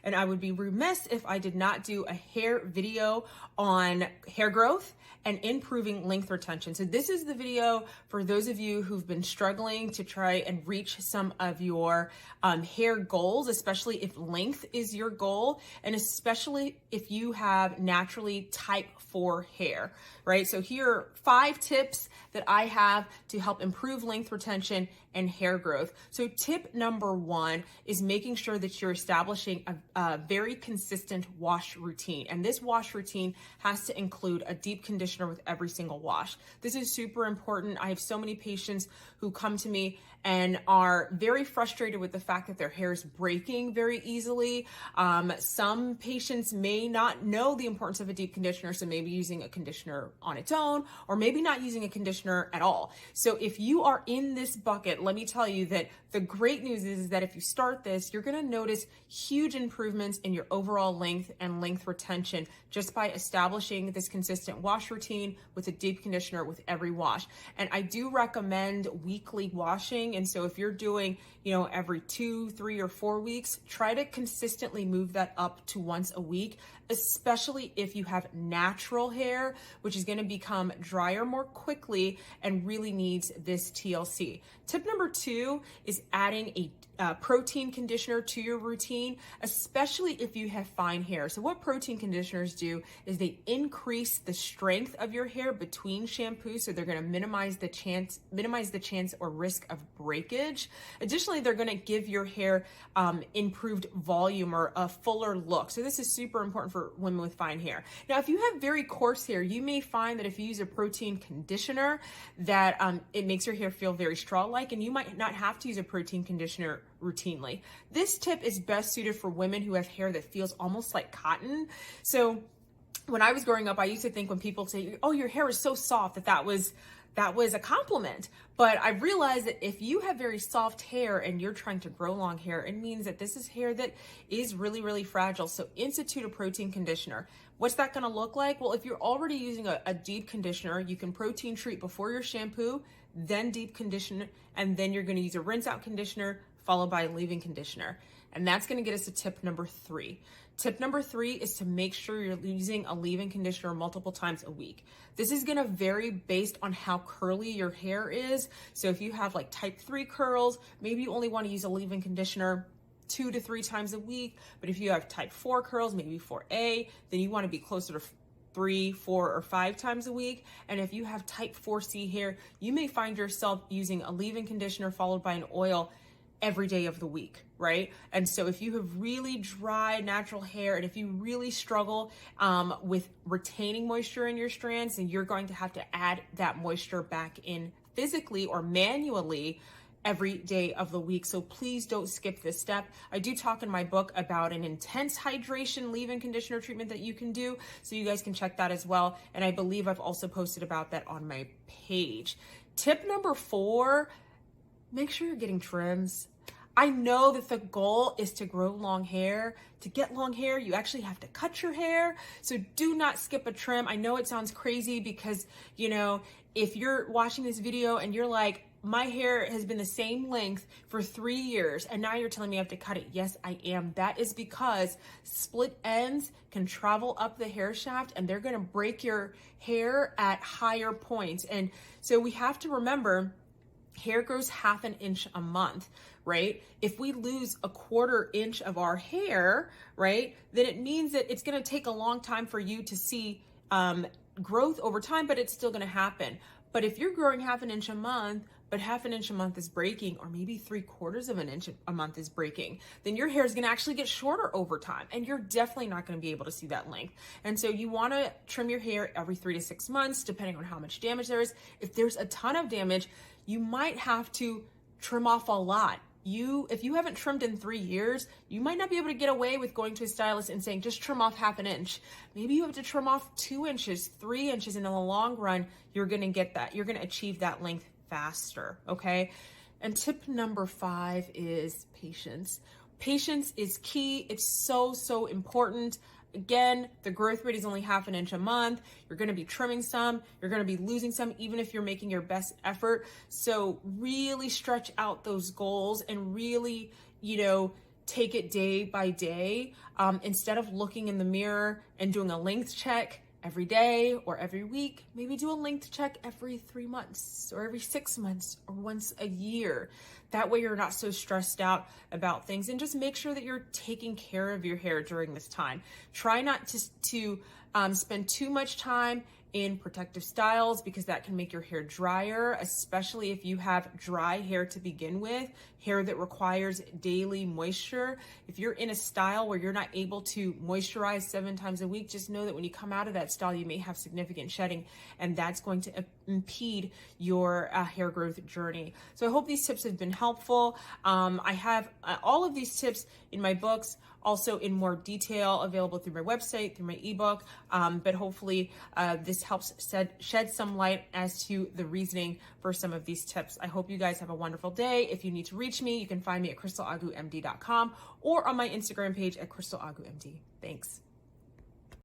and I would be remiss if I did not do a hair video on hair growth and improving length retention. So this is the video for those of you who've been struggling to try and reach some of your hair goals, especially if length is your goal, and especially if you have naturally type 4 hair, right? So here are 5 tips that I have to help improve length retention and hair growth. So tip number 1 is making sure that you're establishing a very consistent wash routine. And this wash routine has to include a deep conditioner with every single wash. This is super important. I have so many patients who come to me and are very frustrated with the fact that their hair is breaking very easily. Some patients may not know the importance of a deep conditioner, so maybe using a conditioner on its own, or maybe not using a conditioner at all. So if you are in this bucket, let me tell you that the great news is that if you start this, you're gonna notice huge improvements in your overall length and length retention just by establishing this consistent wash routine with a deep conditioner with every wash. And I do recommend weekly washing. And so if you're doing, every 2, 3, or 4 weeks, try to consistently move that up to once a week, especially if you have natural hair, which is going to become drier more quickly and really needs this TLC. Tip number 2 is adding a protein conditioner to your routine, especially if you have fine hair. So what protein conditioners do is they increase the strength of your hair between shampoos, so they're going to minimize the chance or risk of breakage. Additionally, they're going to give your hair improved volume or a fuller look. So this is super important for women with fine hair. Now, if you have very coarse hair, you may find that if you use a protein conditioner that it makes your hair feel very straw-like, and you might not have to use a protein conditioner routinely. This tip is best suited for women who have hair that feels almost like cotton. So when I was growing up, I used to think when people say, "Oh, your hair is so soft," that was a compliment. But I realized that if you have very soft hair and you're trying to grow long hair, it means that this is hair that is really, really fragile. So institute a protein conditioner. What's that gonna look like? Well, if you're already using a deep conditioner, you can protein treat before your shampoo, then deep conditioner, and then you're gonna use a rinse out conditioner followed by a leave-in conditioner. And that's gonna get us to tip number 3. Tip number 3 is to make sure you're using a leave-in conditioner multiple times a week. This is gonna vary based on how curly your hair is. So if you have like type 3 curls, maybe you only wanna use a leave-in conditioner 2 to 3 times a week. But if you have type 4 curls, maybe 4A, then you wanna be closer to 3, 4, or 5 times a week. And if you have type 4C hair, you may find yourself using a leave-in conditioner followed by an oil every day of the week, right? And so if you have really dry natural hair, and if you really struggle with retaining moisture in your strands, then you're going to have to add that moisture back in physically or manually every day of the week. So please don't skip this step. I do talk in my book about an intense hydration leave-in conditioner treatment that you can do, so you guys can check that as well. And I believe I've also posted about that on my page. Tip number 4, make sure you're getting trims. I know that the goal is to grow long hair. To get long hair, you actually have to cut your hair. So do not skip a trim. I know it sounds crazy because, if you're watching this video and you're like, my hair has been the same length for 3 years and now you're telling me I have to cut it. Yes, I am. That is because split ends can travel up the hair shaft and they're gonna break your hair at higher points. And so we have to remember, hair grows half an inch a month, right? If we lose a 1/4 inch of our hair, right, then it means that it's gonna take a long time for you to see growth over time, but it's still gonna happen. But if you're growing half an inch a month, but half an inch a month is breaking, or maybe 3/4 of an inch a month is breaking, then your hair is gonna actually get shorter over time, and you're definitely not gonna be able to see that length. And so you wanna trim your hair every 3 to 6 months, depending on how much damage there is. If there's a ton of damage, you might have to trim off a lot. If you haven't trimmed in 3 years, you might not be able to get away with going to a stylist and saying, just trim off half an inch. Maybe you have to trim off 2 inches, 3 inches, and in the long run, you're gonna get that. You're gonna achieve that length faster, okay? And tip number 5 is patience. Patience is key. It's so, so important. Again, the growth rate is only half an inch a month. You're gonna be trimming some, you're gonna be losing some, even if you're making your best effort. So really stretch out those goals and really, take it day by day. Instead of looking in the mirror and doing a length check every day or every week, maybe do a length check every 3 months or every 6 months or once a year. That way you're not so stressed out about things, and just make sure that you're taking care of your hair during this time. Try not to spend too much time in protective styles, because that can make your hair drier, especially if you have dry hair to begin with, hair that requires daily moisture. If you're in a style where you're not able to moisturize 7 times a week, just know that when you come out of that style, you may have significant shedding, and that's going to impede your hair growth journey. So I hope these tips have been helpful. I have all of these tips in my books, also in more detail, available through my website, through my ebook, but hopefully this helps shed some light as to the reasoning for some of these tips. I hope you guys have a wonderful day. If you need to reach me, you can find me at crystalagumd.com or on my Instagram page at crystalagumd. Thanks.